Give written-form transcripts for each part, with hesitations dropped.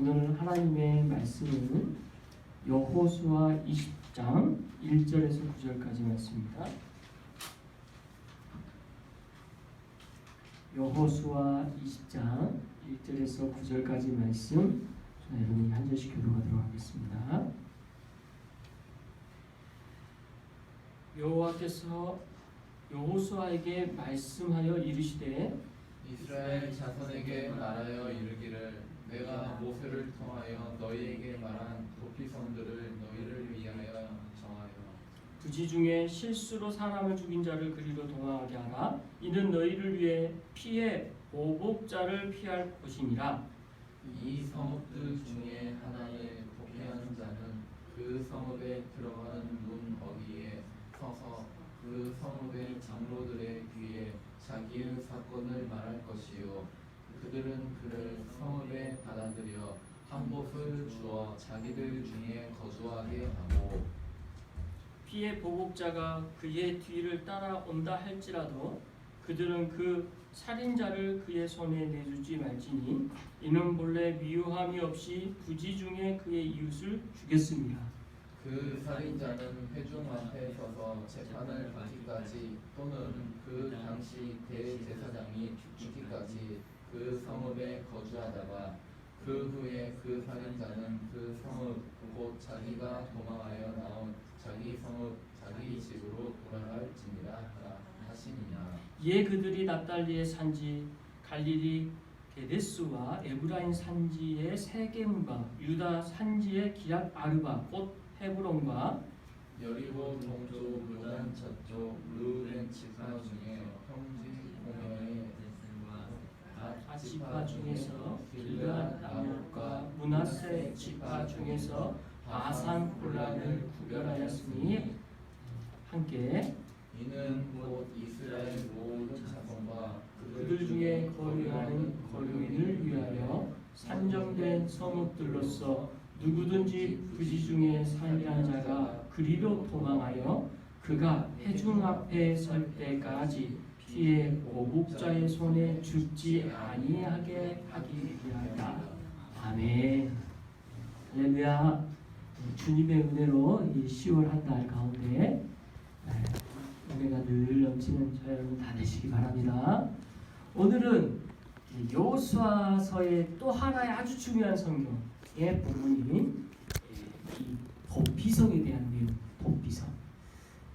오늘 하나님의 말씀은 여호수아 20장 1절에서 9절까지 말씀입니다. 여호수아 20장 1절에서 9절까지 말씀 여러분이 한 절씩 교독하도록 하겠습니다. 여호와께서 여호수아에게 말씀하여 이르시되 이스라엘 자손에게 말하여 이르기를 내가 모세를 통하여 너희에게 말한 도피성들을 너희를 위하여 정하여 부지 중에 실수로 사람을 죽인 자를 그리로 도망하게 하라. 이는 너희를 위해 피해 보복자를 피할 것이니라. 이 성읍들 중에 하나에 도피하는 자는 그 성읍에 들어가는 문 어귀에 서서 그 성읍의 장로들의 귀에 자기의 사건을 말할 것이요 그들은 그를 성읍에 받아들여 한 곳을 주어 자기들 중에 거주하게 하고 피해 보복자가 그의 뒤를 따라온다 할지라도 그들은 그 살인자를 그의 손에 내주지 말지니 이는 본래 미워함이 없이 부지 중에 그의 이웃을 죽였습니다. 그 살인자는 회중 앞에 서서 재판을 받기까지 또는 그 당시 대제사장이 죽기까지 그 성읍에 거주하다가 그 후에 그 살인자는 그 성읍 곧 자기가 도망하여 나온 자기 성읍 자기 집으로 돌아갈지니라 하시니라. 이에 그들이 납달리의 산지 갈릴리 게데스와 에브라임 산지의 세겜과 유다 산지의 기럇 아르바 곧 헤브론과 여리고 동쪽 요단 저쪽 르벤 지파 중에 평지 공영의 지파 중에서 길르앗 라못과 므낫세 지파 중에서 바산 골란을 구별하였으니 함께 이는 곧 이스라엘 모든 자손과 그들 중에 거류하는 거류인을 위하여 산정된 성읍들로서 누구든지 부지 중에 살인한 자가 그리로 도망하여 그가 회중 앞에 설 때까지 피해 보복자의 손에 죽지 아니하게 하기 위하여. 아멘. 할렐루야. 주님의 은혜로 이 10월 한 달 가운데 은혜가 늘 넘치는 저 여러분 다 되시기 바랍니다. 오늘은 여호수아서의 또 하나의 아주 중요한 성경의 본문인 이 도피성에 대한 내용. 도피성.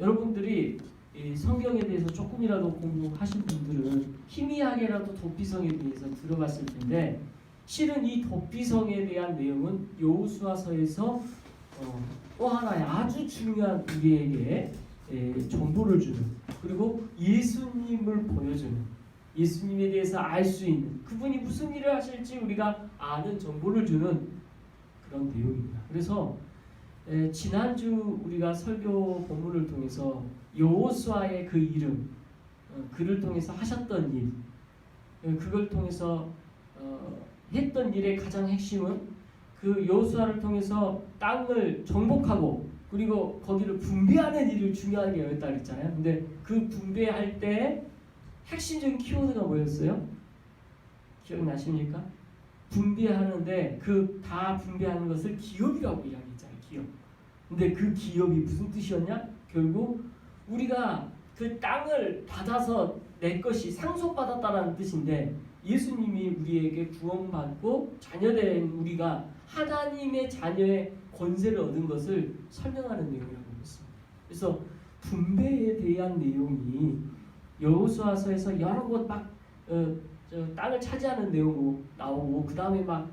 여러분들이 이 성경에 대해서 조금이라도 공부하신 분들은 희미하게라도 도피성에 대해서 들어봤을 텐데 실은 이 도피성에 대한 내용은 여호수아서에서 또 하나의 아주 중요한 우리에게 정보를 주는 그리고 예수님을 보여주는 예수님에 대해서 알 수 있는 그분이 무슨 일을 하실지 우리가 아는 정보를 주는 그런 내용입니다. 그래서 지난주 우리가 설교 본문을 통해서 여호수아의 그 이름 그를 통해서 하셨던 일 그걸 통해서 했던 일의 가장 핵심은 그 여호수아를 통해서 땅을 정복하고 그리고 거기를 분배하는 일을 중요하게 여겼다 그랬잖아요. 근데 그 분배할 때 핵심적인 키워드가 뭐였어요? 기억나십니까? 분배하는데 그 다 분배하는 것을 기업이라고 이야기했잖아요. 기업. 근데 그 기업이 무슨 뜻이었냐? 결국 우리가 그 땅을 받아서 내 것이 상속받았다는 뜻인데 예수님이 우리에게 구원받고 자녀된 우리가 하나님의 자녀의 권세를 얻은 것을 설명하는 내용이라고 했습니다. 그래서 분배에 대한 내용이 여호수아서에서 여러 곳 막 땅을 차지하는 내용이 나오고 그 다음에 막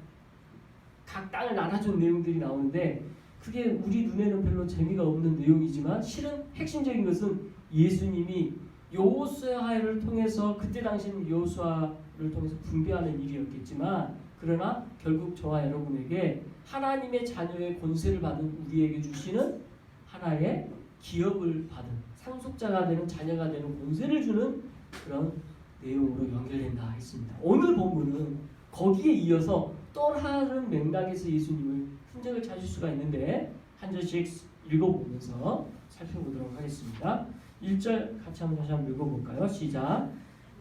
각 땅을 나눠준 내용들이 나오는데 그게 우리 눈에는 별로 재미가 없는 내용이지만 실은 핵심적인 것은 예수님이 여호수아를 통해서 그때 당시는 여호수아를 통해서 분배하는 일이었겠지만 그러나 결국 저와 여러분에게 하나님의 자녀의 권세를 받은 우리에게 주시는 하나의 기업을 받은 상속자가 되는 자녀가 되는 권세를 주는 그런 내용으로 연결된다 했습니다. 오늘 본문은 거기에 이어서 또 다른 맥락에서 예수님을 흔적을 찾을 수가 있는데 한 절씩 읽어보면서 살펴보도록 하겠습니다. 1절 같이 한번 다시 한번 읽어볼까요? 시작.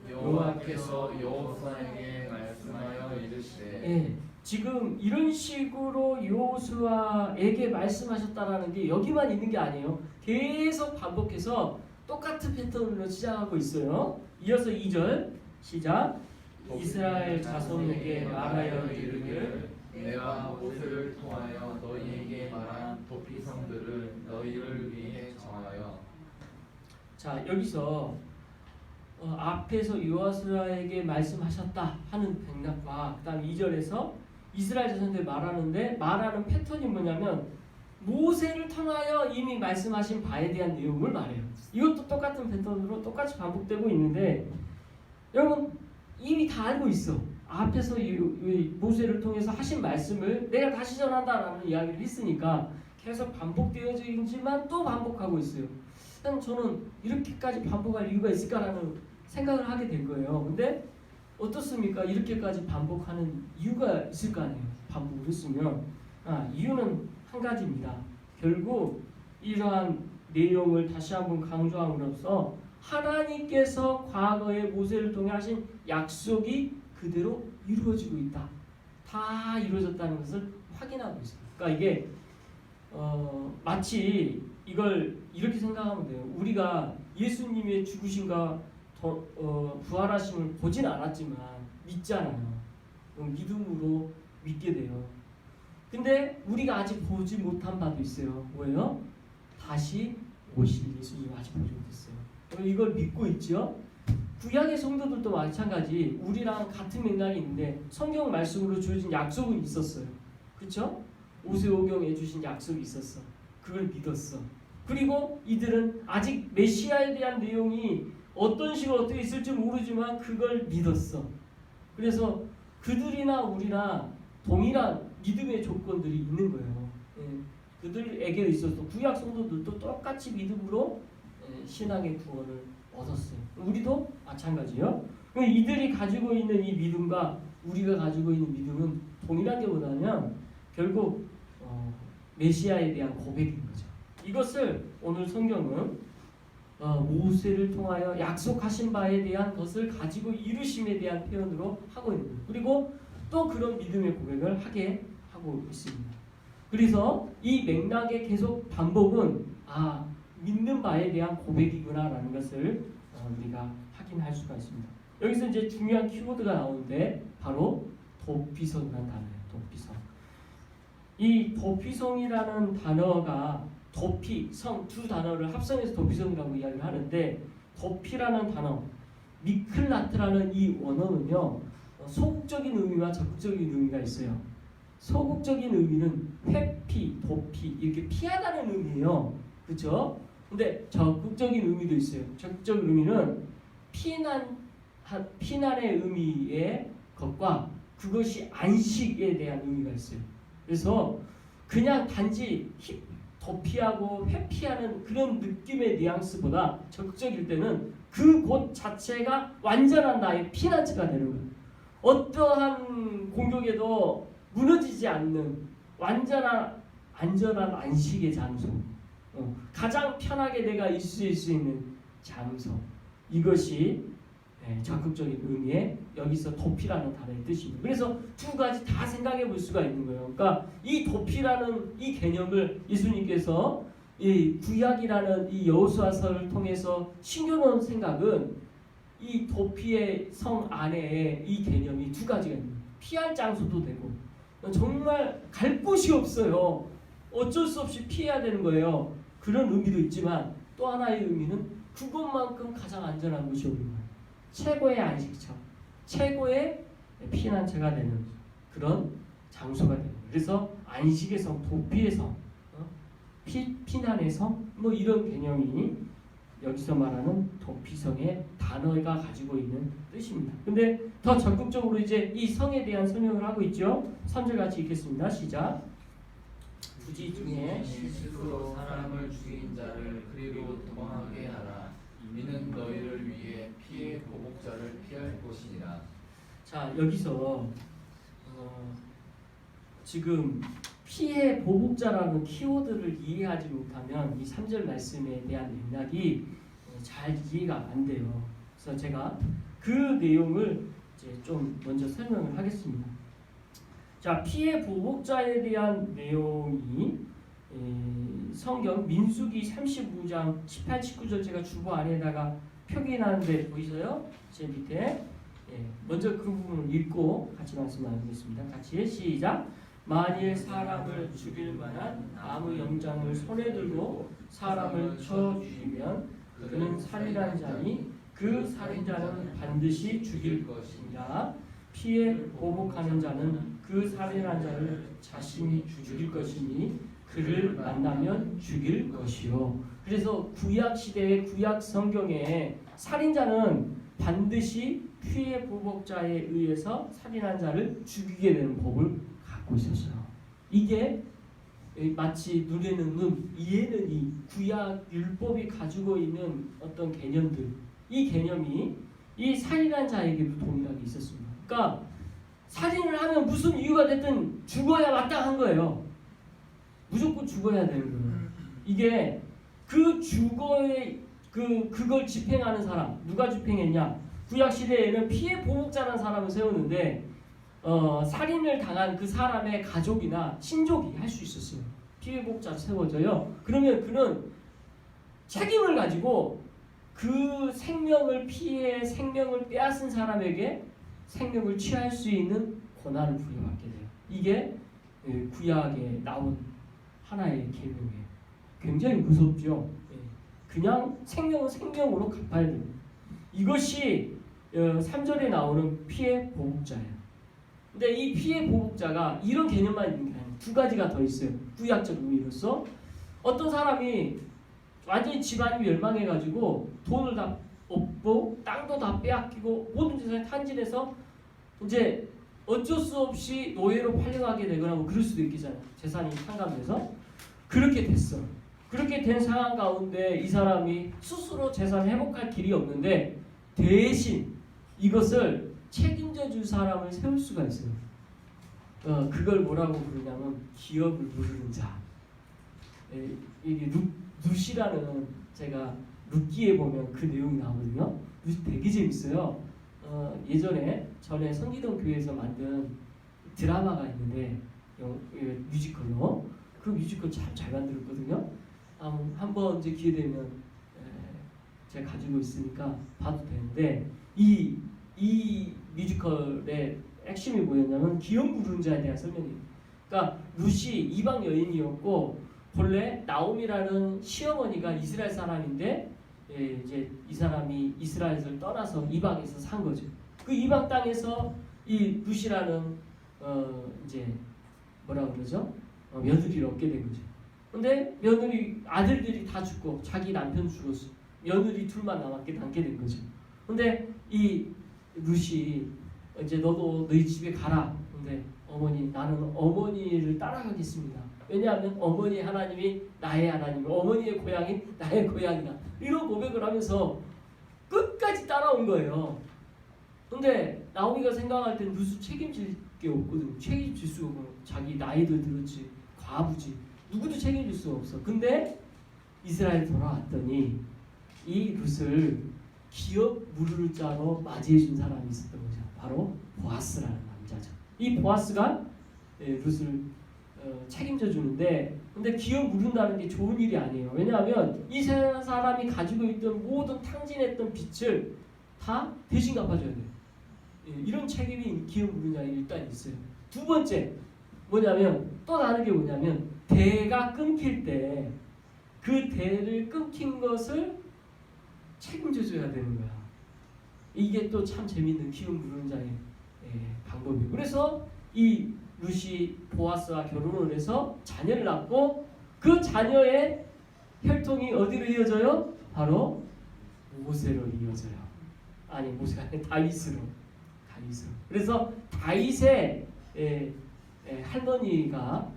여호와께서 여호수아에게 말씀하여 이르시되 예, 지금 이런 식으로 여호수아에게 말씀하셨다라는 게 여기만 있는 게 아니에요. 계속 반복해서 똑같은 패턴으로 시작하고 있어요. 이어서 2절 시작. 이스라엘 자손에게 말하여 이르기를 내가 모세를 통하여 너희에게 말한 도피성들을 너희를 위해 정하여. 자, 여기서 앞에서 여호수아에게 말씀하셨다 하는 맥락과 그다음 2절에서 이스라엘 자손들 말하는데 말하는 패턴이 뭐냐면 모세를 통하여 이미 말씀하신 바에 대한 내용을 말해요. 이것도 똑같은 패턴으로 똑같이 반복되고 있는데 여러분 이미 다 알고 있어. 앞에서 모세를 통해서 하신 말씀을 내가 다시 전한다라는 이야기를 했으니까 계속 반복되어지지만 또 반복하고 있어요. 일단 저는 이렇게까지 반복할 이유가 있을까라는 생각을 하게 된 거예요. 근데 어떻습니까? 이렇게까지 반복하는 이유가 있을 거 아니에요. 반복을 했으면 이유는 한 가지입니다. 결국 이러한 내용을 다시 한번 강조함으로써 하나님께서 과거에 모세를 통해 하신 약속이 그대로 이루어지고 있다. 다 이루어졌다는 것을 확인하고 있습니다. 그러니까 이게 마치 이걸 이렇게 생각하면 돼요. 우리가 예수님의 죽으심과 부활하심을 보진 않았지만 믿잖아요. 믿음으로 믿게 돼요. 근데 우리가 아직 보지 못한 바도 있어요. 뭐예요? 다시 오실 예수님 아직 보지 못했어요. 이걸 믿고 있죠. 구약의 성도들도 마찬가지 우리랑 같은 맥락이 있는데 성경 말씀으로 주어진 약속은 있었어요. 그렇죠? 오세오경에 주신 약속이 있었어. 그걸 믿었어. 그리고 이들은 아직 메시아에 대한 내용이 어떤 식으로 어떻게 있을지 모르지만 그걸 믿었어. 그래서 그들이나 우리나 동일한 믿음의 조건들이 있는 거예요. 그들에게 있어서 구약 성도들도 똑같이 믿음으로 신앙의 구원을 얻었어요. 우리도 마찬가지요. 이들이 가지고 있는 이 믿음과 우리가 가지고 있는 믿음은 동일한 게 뭐냐면 결국 메시아에 대한 고백인 거죠. 이것을 오늘 성경은 모세를 통하여 약속하신 바에 대한 것을 가지고 이루심에 대한 표현으로 하고 있는 거예요. 그리고 또 그런 믿음의 고백을 하게 하고 있습니다. 그래서 이 맥락의 계속 반복은 믿는 바에 대한 고백이구나라는 것을 우리가 확인할 수가 있습니다. 여기서 이제 중요한 키워드가 나오는데 바로 도피성이라는 단어예요. 도피성. 이 도피성이라는 단어가 도피성 두 단어를 합성해서 도피성이라고 이야기를 하는데 도피라는 단어 미클라트라는 이 원어는요 소극적인 의미와 적극적인 의미가 있어요. 소극적인 의미는 회피, 도피 이렇게 피하다는 의미예요. 그렇죠? 근데 적극적인 의미도 있어요. 적극적인 의미는 피난의 의미의 것과 그것이 안식에 대한 의미가 있어요. 그래서 그냥 단지 도피하고 회피하는 그런 느낌의 뉘앙스보다 적극적일 때는 그 곳 자체가 완전한 나의 피난처가 되는 거예요. 어떠한 공격에도 무너지지 않는 완전한 안전한 안식의 장소, 가장 편하게 내가 있을 수 있는 장소, 이것이 적극적인 의미의 여기서 도피라는 단어의 뜻입니다. 그래서 두 가지 다 생각해 볼 수가 있는 거예요. 그러니까 이 도피라는 이 개념을 예수님께서 이 구약이라는 이 여호수아서를 통해서 심겨놓은 생각은 이 도피의 성 안에 이 개념이 두 가지가 있는 거예요. 피할 장소도 되고 정말 갈 곳이 없어요. 어쩔 수 없이 피해야 되는 거예요. 그런 의미도 있지만 또 하나의 의미는 그것만큼 가장 안전한 곳이 오는 거예요. 최고의 안식처, 최고의 피난처가 되는 그런 장소가 되는 거예요. 그래서 안식의 성, 도피의 성, 피난의 성, 뭐 이런 개념이 여기서 말하는 도피성의 단어가 가지고 있는 뜻입니다. 근데 더 적극적으로 이제 이 성에 대한 설명을 하고 있죠. 3절 같이 읽겠습니다. 시작. 부지 중에 실수로 사람을 죽인 자를 그리로 도망하게 하라. 이는 너희를 위해 피해 보복자를 피할 것이니라. 자, 여기서 지금 피해 보복자라는 키워드를 이해하지 못하면 이 3절 말씀에 대한 맥락이 잘 이해가 안 돼요. 그래서 제가 그 내용을 이제 좀 먼저 설명을 하겠습니다. 자, 피해 보복자에 대한 내용이 성경 민수기 35장 18, 19절 제가 주보 아래에다가 표기해놨는데 보이세요? 제 밑에 먼저 그 부분을 읽고 같이 말씀 나누겠습니다. 같이 시작. 만일 사람을 죽일 만한 아무 영장을 손에 들고 사람을 쳐 죽이면 그는 살인한 자니 그 살인자는 반드시 죽일 것이니라. 피해 보복하는 자는 그 살인한 자를 자신이 죽일 것이니 그를 만나면 죽일 것이요. 그래서 구약 시대의 구약 성경에 살인자는 반드시 피해 보복자에 의해서 살인한 자를 죽이게 되는 법을 갖고 있었어요. 이게 마치 눈에는 눈, 이에는 이 구약 율법이 가지고 있는 어떤 개념들, 이 개념이 이 살인한 자에게도 동일하게 있었습니다. 그러니까 살인을 하면 무슨 이유가 됐든 죽어야 마땅한 거예요. 무조건 죽어야 되는 거예요. 이게 그 주거의 그걸 집행하는 사람, 누가 집행했냐? 구약 시대에는 피해 보복자라는 사람을 세우는데 살인을 당한 그 사람의 가족이나 친족이 할 수 있었어요. 피해 보복자 세워져요. 그러면 그는 책임을 가지고 그 생명을 피해 생명을 빼앗은 사람에게 생명을 취할 수 있는 권한을 부여받게 돼요. 이게 구약에 나온 하나의 계명이에요. 굉장히 무섭죠. 그냥 생명은 생명으로 갚아야 됩니다. 이것이 3절에 나오는 피해 보복자예요. 근데 이 피해 보복자가 이런 개념만 있는 게 아니에요. 두 가지가 더 있어요. 구약적 의미로서 어떤 사람이 완전히 집안이 멸망해가지고 돈을 다 없고 땅도 다 빼앗기고 모든 재산이 탄진해서 이제 어쩔 수 없이 노예로 팔려가게 되거나 뭐 그럴 수도 있겠잖아요. 재산이 상감돼서 그렇게 됐어. 그렇게 된 상황 가운데 이 사람이 스스로 재산을 회복할 길이 없는데 대신 이것을 책임져 줄 사람을 세울 수가 있어요. 그걸 뭐라고 부르냐면 기업을 부르는 자. 이게 룻이라는 제가 룻기에 보면 그 내용이 나오거든요. 룻이 되게 재밌어요. 전에 성기동 교회에서 만든 드라마가 있는데 뮤지컬로 그 뮤지컬 참 잘 만들었거든요. 한번 이제 기회 되면 제가 가지고 있으니까 봐도 되는데 이 뮤지컬의 핵심이 뭐였냐면 기업 부르는 자에 대한 설명이에요. 그러니까 룻이 이방 여인이었고 본래 나옴이라는 시어머니가 이스라엘 사람인데 이제 이 사람이 이스라엘을 떠나서 이방에서 산 거죠. 그 이방 땅에서 이 룻이라는 이제 뭐라 그러죠? 며느리를 얻게 된 거죠. 근데 며느리 아들들이 다 죽고 자기 남편 죽었어. 며느리 둘만 남게 된 거죠. 근데 이 룻이 이제 너도 너희 집에 가라. 근데 어머니 나는 어머니를 따라가겠습니다. 왜냐하면 어머니 하나님이 나의 하나님, 어머니의 고향이 나의 고향이다. 이런 고백을 하면서 끝까지 따라온 거예요. 근데 나오미가 생각할 때는 룻을 책임질 게 없거든. 책임질 수가 없고 자기 나이도 들었지, 과부지, 누구도 책임질 수가 없어. 근데 이스라엘 돌아왔더니 이 룻을 기업 무르를 자로 맞이해 준 사람이 있었던 거죠. 바로 보아스라는 남자죠. 이 보아스가 룻을 책임져 주는데, 근데 기업 무른다는 게 좋은 일이 아니에요. 왜냐하면 이 사람이 가지고 있던 모든 탕진했던 빚을 다 대신 갚아줘야 돼요. 이런 책임이 기업 무른 자에 일단 있어요. 두 번째 뭐냐면 또 다른 게 뭐냐면 대가 끊길 때 그 대를 끊긴 것을 책임져 줘야 되는 거야. 이게 또 참 재밌는 기업 무른 자의 방법이에요. 그래서 이 룻이 보아스와 결혼을 해서 자녀를 낳고 그 자녀의 혈통이 어디로 이어져요? 바로 모세로 이어져요. 아니 모세가 아니라 다윗으로. 그래서 다윗의 할머니가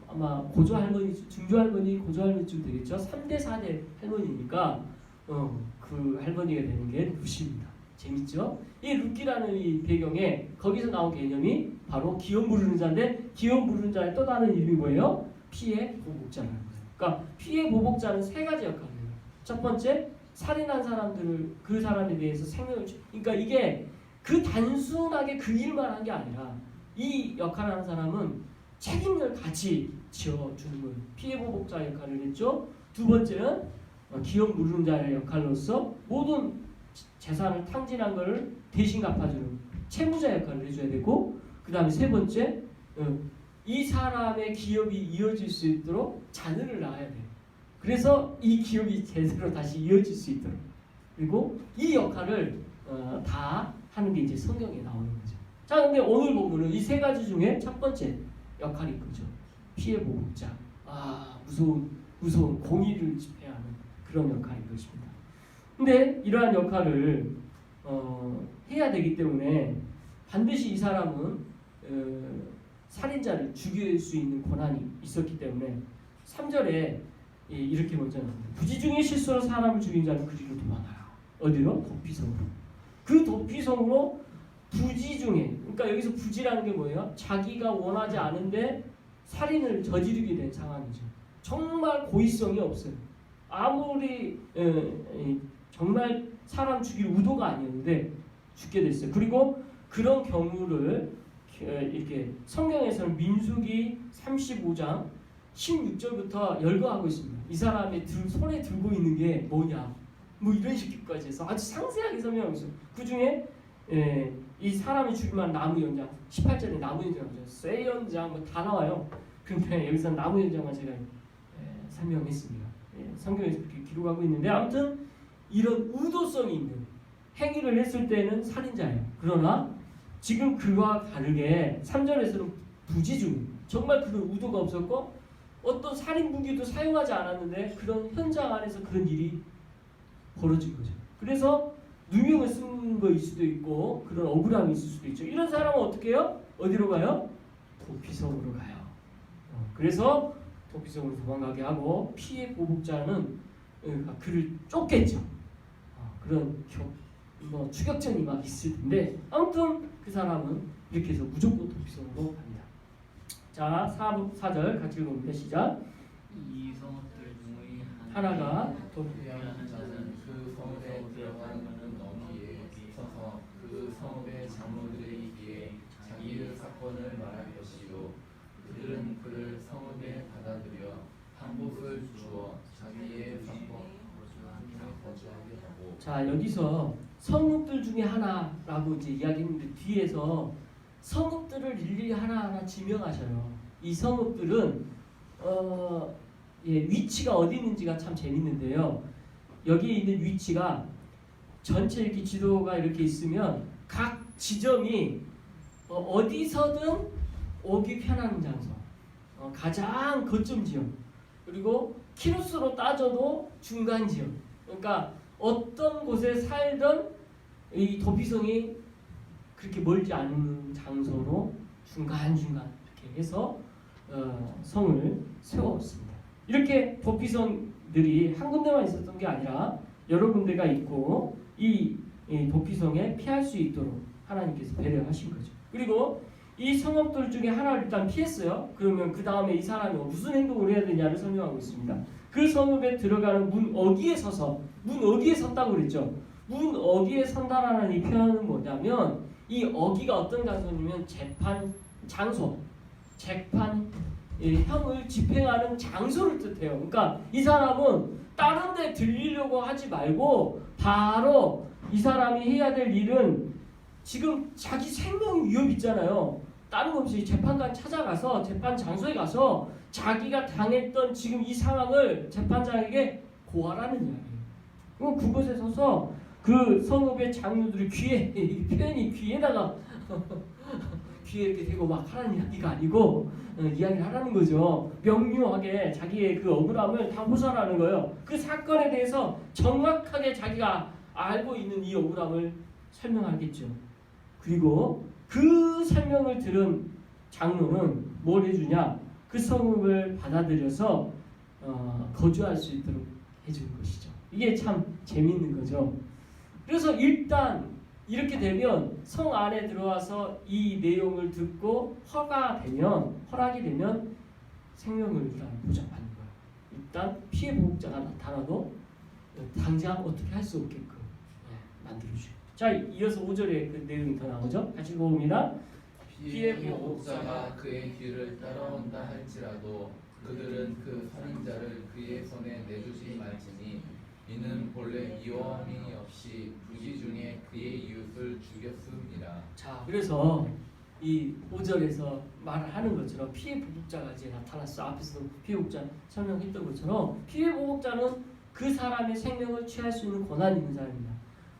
아마 고조 할머니, 중조 할머니, 고조 할머니쯤 되겠죠. 3대 4대 할머니니까 그 할머니가 되는 게 룻입니다. 재밌죠? 이 룻기라는 이 배경에 거기서 나온 개념이 바로 기업 무르는 자인데, 기업 무르는 자의 또 다른 이름이 뭐예요? 피해 보복자라는 거예요. 그러니까 피해 보복자는 세 가지 역할을 해요. 첫 번째, 살인한 사람들을 그 사람에 대해서 그러니까 이게 그 단순하게 그 일만 한 게 아니라 이 역할을 하는 사람은 책임을 같이 지어주는 거예요. 피해보복자 역할을 했죠. 두 번째는 기업 누름자의 역할로서 모든 재산을 탕진한 것을 대신 갚아주는 채무자 역할을 해줘야 되고, 그 다음에 세 번째, 이 사람의 기업이 이어질 수 있도록 자녀를 낳아야 돼요. 그래서 이 기업이 제대로 다시 이어질 수 있도록, 그리고 이 역할을 다 하는 게 이제 성경에 나오는 거죠. 자, 근데 오늘 본문은 이 세 가지 중에 첫 번째 역할이 그죠. 피해 보복자. 무서운 공의를 집행하는 그런 역할인 것입니다. 근데 이러한 역할을 해야 되기 때문에 반드시 이 사람은 살인자를 죽일 수 있는 권한이 있었기 때문에 3절에 이렇게 먼저 나옵니다. 부지 중에 실수로 사람을 죽인 자는 그리로 도망하라. 어디로? 도피성으로. 그 도피성으로 부지 중에, 그러니까 여기서 부지라는 게 뭐예요? 자기가 원하지 않은데 살인을 저지르게 된 상황이죠. 정말 고의성이 없어요. 아무리 정말 사람 죽일 의도가 아니었는데 죽게 됐어요. 그리고 그런 경우를 이렇게 성경에서는 민수기 35장 16절부터 열거하고 있습니다. 이 사람의 손에 들고 있는 게 뭐냐, 뭐 이런 식까지 해서 아주 상세하게 설명하고 있어요. 그 중에 이 사람이 죽이면 나무 연장, 18절에 나무 연장, 쇠 연장 뭐 다 나와요. 그런데 여기서 나무 연장만 제가 설명했습니다. 성경에서 그렇게 기록하고 있는데, 아무튼 이런 의도성이 있는 행위를 했을 때는 살인자예요. 그러나 지금 그와 다르게 3절에서는 부지 중에 정말 그런 의도가 없었고 어떤 살인 무기도 사용하지 않았는데 그런 현장 안에서 그런 일이 벌어진 거죠. 그래서 누명을 쓴 거일 수도 있고 그런 억울함이 있을 수도 있죠. 이런 사람은 어떻게 해요? 어디로 가요? 도피성으로 가요. 그래서 도피성으로 도망가게 하고 피해 보복자는 그를 쫓겠죠. 그런 추격전이 막 있을 텐데, 아무튼 그 사람은 이렇게 해서 무조건 도피성으로 갑니다. 자, 4절 같이 읽어봅니다. 시작. 이 성읍들 중의 하나가 도피하는 자는 그 성읍에 들어가는 어귀에 서서 그 성읍의 장로들에게 자기의 사건을 말할 것이요, 그들은 그를 성읍에 받아들여 한 곳을 주어 자기의 사건을 거주하게 하고. 자, 여기서 성읍들 중에 하나라고 이제 이야기했는데 뒤에서 성읍들을 일일이 하나하나 지명하셔요. 이 성읍들은 위치가 어디 있는지가 참 재밌는데요. 여기 있는 위치가 전체 이렇게 지도가 이렇게 있으면 각 지점이 어디서든 오기 편한 장소, 가장 거점 지역, 그리고 키로수로 따져도 중간 지역. 그러니까 어떤 곳에 살던 이 도피성이 그렇게 멀지 않은 장소로 중간중간 이렇게 해서 성을 세웠습니다. 이렇게 도피성들이 한 군데만 있었던 게 아니라 여러 군데가 있고 이 도피성에 피할 수 있도록 하나님께서 배려하신 거죠. 그리고 이 성읍들 중에 하나를 일단 피했어요. 그러면 그 다음에 이 사람이 무슨 행동을 해야 되냐를 설명하고 있습니다. 그 성읍에 들어가는 문 어귀에 서서, 문 어귀에 섰다고 그랬죠. 문 어귀에 선다라는 이 표현은 뭐냐면, 이 어귀가 어떤 장소냐면 재판 장소, 형을 집행하는 장소를 뜻해요. 그러니까 이 사람은 다른 데 들리려고 하지 말고 바로 이 사람이 해야 될 일은, 지금 자기 생명이 위협 있잖아요. 다른 거 없이 재판관 찾아가서 재판 장소에 가서 자기가 당했던 지금 이 상황을 재판장에게 고하라는 이야기예요. 그럼 그곳에 서서 그 성읍의 장로들이 귀에, 이 표현이 귀에다가 귀에 이렇게 대고 막 하라는 이야기가 아니고 이야기를 하라는 거죠. 명료하게 자기의 그 억울함을 다 호소하라는 거예요. 그 사건에 대해서 정확하게 자기가 알고 있는 이 억울함을 설명하겠죠. 그리고 그 설명을 들은 장로는 뭘 해주냐? 그 성읍을 받아들여서 거주할 수 있도록 해주는 것이죠. 이게 참 재미있는 거죠. 그래서 일단 이렇게 되면 성 안에 들어와서 이 내용을 듣고 허락이 되면 생명을 일단 보장받는 거예요. 일단 피해 보복자가 나타나도 당장 어떻게 할 수 없게끔 만들어주죠. 자, 이어서 5절에 그 내용이 더 나오죠. 같이 읽어봅니다. 피해 보복자가 그의 뒤를 따라온다 할지라도 그들은 그 살인자를 그의 손에 내주지 말지니 이는 본래 이어함이 없이 부지 중에 그의 이웃을 죽였습니다. 자, 그래서 이 5절에서 말을 하는 것처럼 피해 보복자가 이제 나타났어. 앞에서 피해 보복자 설명했던 것처럼 피해 보복자는 그 사람의 생명을 취할 수 있는 권한이 있는 사람입니다.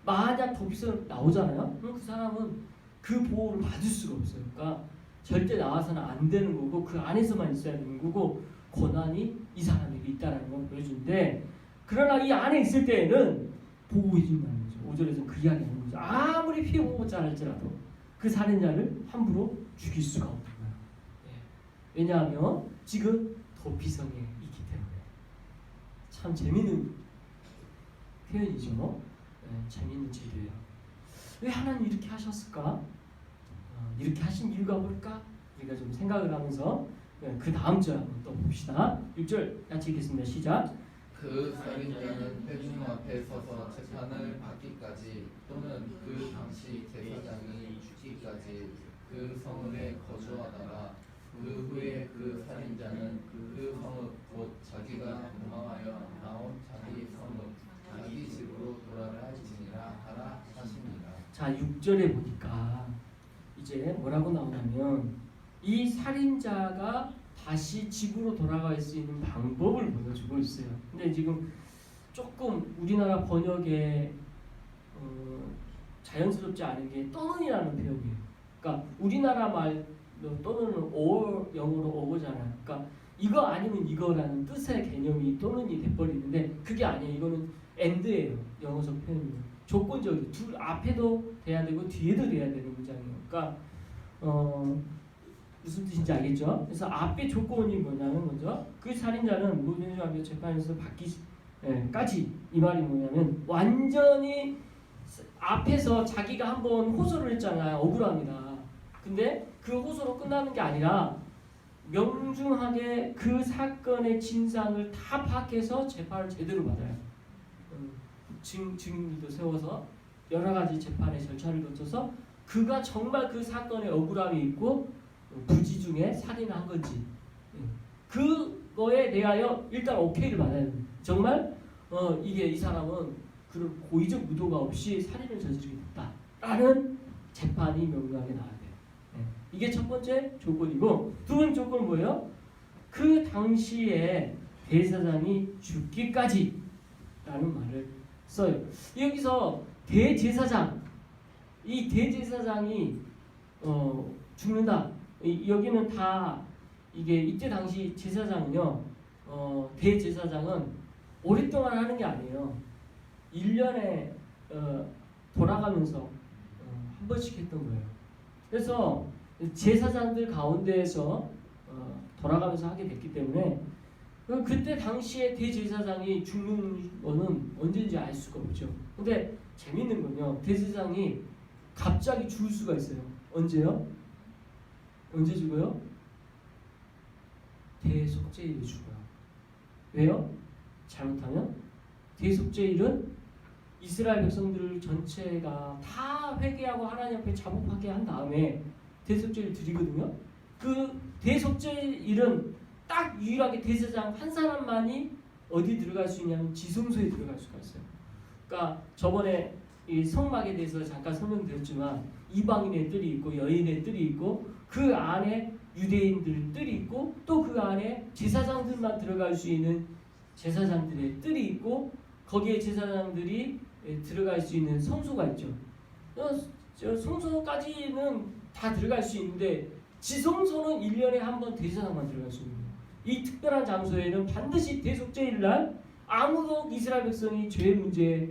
만약 도피성 나오잖아요. 그럼 그 사람은 그 보호를 받을 수가 없어요. 그러니까 절대 나와서는 안 되는 거고 그 안에서만 있어야 되는 거고 권한이 이 사람에게 있다는 걸 보여주는데, 그러나 이 안에 있을 때에는 보호해 준다는 거죠. 5절에서는 그 이야기 하는 거죠. 아무리 피해 보복자 할지라도 그 살인자를 함부로 죽일 수가 없는 거예요. 왜냐하면 지금 도피성에 있기 때문에. 참 재미있는 표현이죠. 재미있는 제도예요. 왜 하나님 이렇게 하셨을까? 이렇게 하신 이유가 뭘까? 우리가 좀 생각을 하면서 그 다음 절 한번 또 봅시다. 6절 같이 읽겠습니다. 시작. 그 살인자는 회중 앞에 서서 재판을 받기까지 또는 그 당시 제사장이 죽기까지 그 성읍에 거주하다가 그 후에 그 살인자는 그 성읍 곧 자기가 도망하여 나온 자기 성읍 자기 집으로 돌아갈지니라 하라 하십니다. 자, 6절에 보니까 이제 뭐라고 나오냐면 이 살인자가 다시 집으로 돌아갈 수 있는 방법을 보여주고 있어요. 근데 지금 조금 우리나라 번역에 자연스럽지 않은 게 떠는이라는 표현이에요. 그러니까 우리나라 말 떠는은 영어로 어거잖아요. 그러니까 이거 아니면 이거라는 뜻의 개념이 떠는이 돼버리는데 그게 아니에요. 이거는 and예요. 영어적 표현이요. 조건적이에요. 둘 앞에도 돼야 되고 뒤에도 돼야 되는 문장이에요. 그러니까 무슨 뜻인지 알겠죠? 그래서 앞에 조건이 뭐냐면 먼저 그 살인자는 무죄하게 재판에서 받기까지 이 말이 뭐냐면 완전히 앞에서 자기가 한번 호소를 했잖아요. 억울합니다. 근데 그 호소로 끝나는 게 아니라 명중하게 그 사건의 진상을 다 파악해서 재판을 제대로 받아요. 증인도 세워서 여러 가지 재판의 절차를 거쳐서 그가 정말 그 사건에 억울함이 있고 부지 중에 살인을 한 건지 그거에 대하여 일단 오케이를 받아야 됩니다. 정말 이게 이 사람은 그런 고의적 의도가 없이 살인을 저지르게 됐다라는 재판이 명료하게 나와야 돼요. 이게 첫 번째 조건이고, 두 번째 조건은 뭐예요? 그 당시에 대제사장이 죽기까지라는 말을 써요. 여기서 대제사장, 이 대제사장이 죽는다. 여기는 다 이게 이때 당시 제사장은요, 대제사장은 오랫동안 하는 게 아니에요. 1년에 돌아가면서 한 번씩 했던 거예요. 그래서 제사장들 가운데에서 돌아가면서 하게 됐기 때문에 그때 당시에 대제사장이 죽는 거는 언제인지 알 수가 없죠. 근데 재밌는 건요, 대제사장이 갑자기 죽을 수가 있어요. 언제요? 언제 죽어요? 대속죄일에 죽어요. 왜요? 잘못하면 대속죄일은 이스라엘 백성들 전체가 다 회개하고 하나님 앞에 자복하게 한 다음에 대속죄를 드리거든요. 그 대속죄일은 딱 유일하게 대제사장 한 사람만이 어디 들어갈 수 있냐면 지성소에 들어갈 수가 있어요. 그러니까 저번에 이 성막에 대해서 잠깐 설명드렸지만 이방인의 뜰이 있고 여인의 뜰이 있고 그 안에 유대인들 뜰이 있고 또 그 안에 제사장들만 들어갈 수 있는 제사장들의 뜰이 있고 거기에 제사장들이 들어갈 수 있는 성소가 있죠. 성소까지는 다 들어갈 수 있는데 지성소는 1년에 한 번 대제사장만 들어갈 수 있는 거예요. 이 특별한 장소에는 반드시 대속죄일날 아무도 이스라엘 백성이 죄 문제에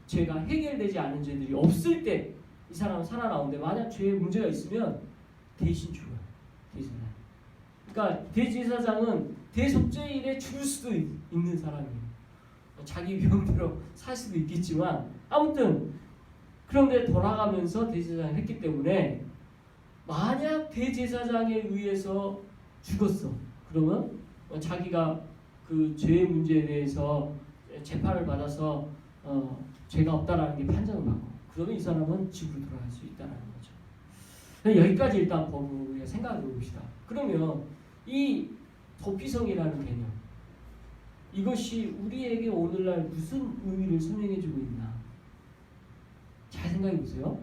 죄가 해결되지 않은 죄들이 없을 때 이 사람은 살아나오는데 만약 죄에 문제가 있으면 대신 죽어요. 대제사장. 그러니까 대제사장은 대속죄일에 죽을 수도 있는 사람이에요. 자기 위험대로 살 수도 있겠지만 아무튼 그런데 돌아가면서 대제사장을 했기 때문에 만약 대제사장에 의해서 죽었어. 그러면 자기가 그 죄의 문제에 대해서 재판을 받아서 죄가 없다라는 게 판정을 받고 그러면 이 사람은 집으로 돌아갈 수 있다는 거죠. 여기까지 일단 보고 우리가 생각해 봅시다. 그러면 이 도피성이라는 개념 이것이 우리에게 오늘날 무슨 의미를 설명해주고 있나? 잘 생각해 보세요.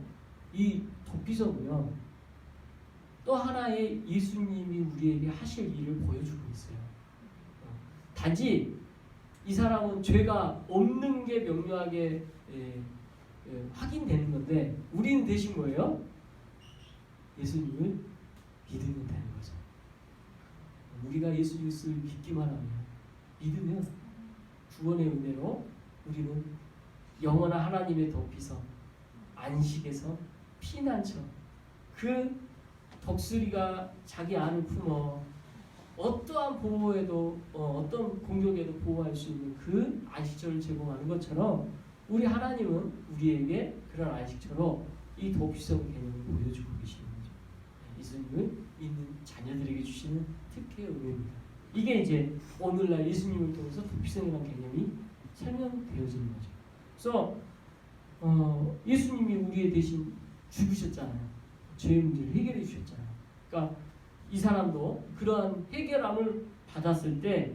이 도피성은요 또 하나의 예수님이 우리에게 하실 일을 보여주고 있어요. 단지 이 사람은 죄가 없는 게 명료하게 확인되는 건데 우리는 대신 뭐예요? 예수님을 믿으면 되는 거죠. 우리가 예수 그리스도를 믿기만 하면 믿으면 구원의 은혜로 우리는 영원한 하나님의 도피성 안식에서 피난처 그 독수리가 자기 안을 품어 어떠한 보호에도 어떤 공격에도 보호할 수 있는 그 안식처를 제공하는 것처럼 우리 하나님은 우리에게 그런 안식처로 이 도피성 개념을 보여주고 계시는 거죠. 예수님을 믿는 자녀들에게 주시는 특혜의 은혜입니다. 이게 이제 오늘날 예수님을 통해서 도피성이라는 개념이 설명되어지는 거죠. 그래서 예수님이 우리의 대신 죽으셨잖아요. 죄의 문제를 해결해 주셨잖아요. 그러니까 이 사람도 그러한 해결함을 받았을 때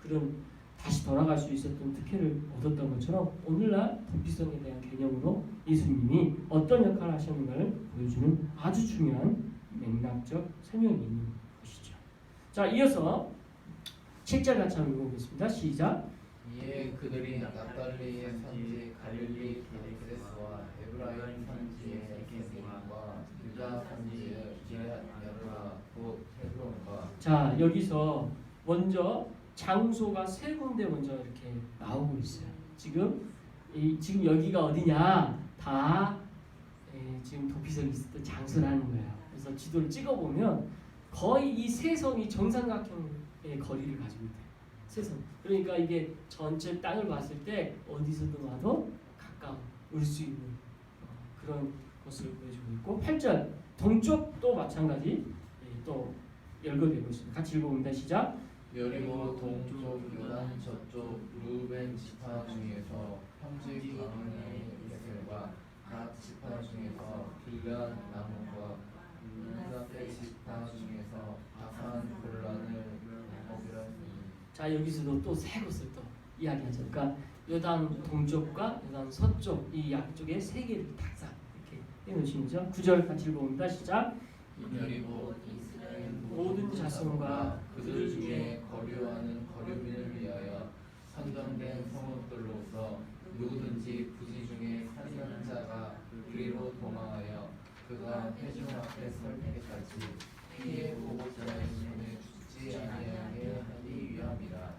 그런 다시 돌아갈 수 있었던 특혜를 얻었던 것처럼 오늘날 도피성에 대한 개념으로 예수님이 어떤 역할을 하셨는가를 보여주는 아주 중요한 맥락적 설명이 있는 것이죠. 자, 이어서 7절 같이 한번 읽어보겠습니다. 시작. 이에 그들이 납달리의 산지 갈릴리 게네사렛과 에브라임 산지의 게세과 유다 산지의 기럇야르라 곧 헤브론과 자, 여기서 먼저 장소가 세 군데 먼저 이렇게 나오고 있어요. 지금 여기가 어디냐? 다 지금 도피성이 있었던 장소라는 거예요. 그래서 지도를 찍어보면 거의 이 세 성이 정삼각형의 거리를 가지고 있대요. 세 성. 그러니까 이게 전체 땅을 봤을 때 어디서든 와도 가까운 올 수 있는 그런 것을 보여주고 있고 8절 동쪽도 마찬가지 또 열거되고 있습니다. 같이 읽어봅니다. 시작. 여리고 동쪽 요단 저쪽 루벤 지파 중에서 평지 가문의 예셀과 갓 지파 중에서 길앗 나무과 문하세 지파 중에서 바산 골란을 먹이라 했으니. 자, 여기서도 또 세 곳을 또 이야기하죠. 그러니까 요단 동쪽과 요단 서쪽 이 양쪽에 세 개를 탁상 이렇게 해놓으신 거죠. 9절 같이 읽어봅니다. 시작. 여리고 이스라엘 모든 자손과 그들 중에 거류하는 거류민을 위하여 선정된 성읍들로서 누구든지 부지 중에 사는 자가 그리로 도망하여 그가 회중 앞에 설 때까지 피해 보고자의 손에 죽지 아니하게 하기 위함이라.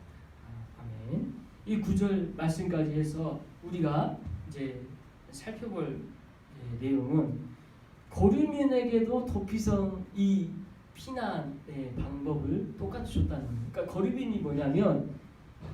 아멘. 이 9절 말씀까지 해서 우리가 이제 살펴볼 내용은 거류민에게도 도피성 이 피난의 방법을 똑같이 줬다는 거예요. 그러니까 거류민이 뭐냐면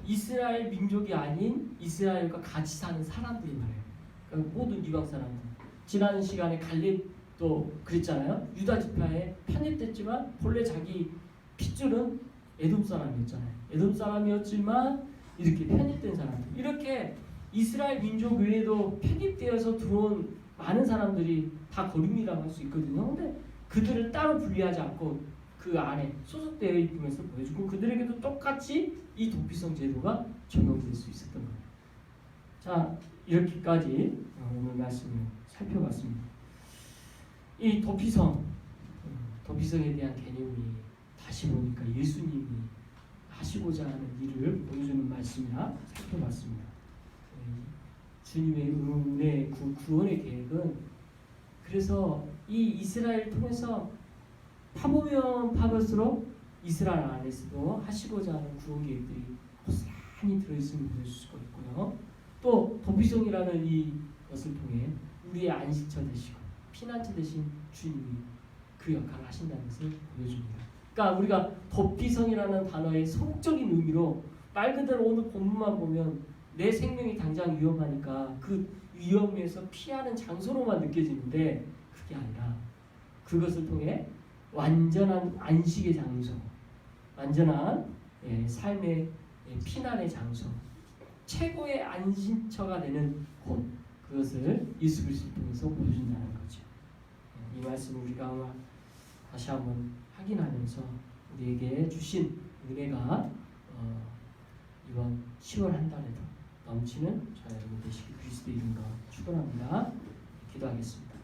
이스라엘 민족이 아닌 이스라엘과 같이 사는 사람들이 말이에요. 그러니까 모든 이방 사람들. 지난 시간에 갈렙도 그랬잖아요. 유다 지파에 편입됐지만 본래 자기 핏줄은 에돔 사람이었잖아요. 에돔 사람이었지만 이렇게 편입된 사람들. 이렇게 이스라엘 민족 외에도 편입되어서 들어온 많은 사람들이 다 거류민이라고 할 수 있거든요. 근데 그들을 따로 분리하지 않고 그 안에 소속되어 있으면서 보여주고 그들에게도 똑같이 이 도피성 제도가 적용될 수 있었던 거예요. 자, 이렇게까지 오늘 말씀을 살펴봤습니다. 이 도피성에 대한 개념이 다시 보니까 예수님이 하시고자 하는 일을 보여주는 말씀이라 살펴봤습니다. 주님의 은혜 구원의 계획은 그래서 이 이스라엘 통해서 파보면 파볼수록 이스라엘 안에서도 하시고자 하는 구원 계획들이 고스란히 들어있음을 보여줄 수가 있고요. 또 도피성이라는 이 것을 통해 우리의 안식처 되시고 피난처 되신 주님이 그 역할을 하신다는 것을 보여줍니다. 그러니까 우리가 도피성이라는 단어의 소극적인 의미로 말 그대로 오늘 본문만 보면 내 생명이 당장 위험하니까 그 위험에서 피하는 장소로만 느껴지는데 그게 아니라 그것을 통해 완전한 안식의 장소, 완전한 삶의 피난의 장소, 최고의 안식처가 되는 곳, 그것을 예수 그리스도를 통해서 보여준다는 거죠. 이 말씀 우리가 아마 다시 한번 확인하면서 우리에게 주신 은혜가 이번 10월 한 달에도 넘치는 저와 여러분 되시길 그리스도의 이름으로 축원합니다. 기도하겠습니다.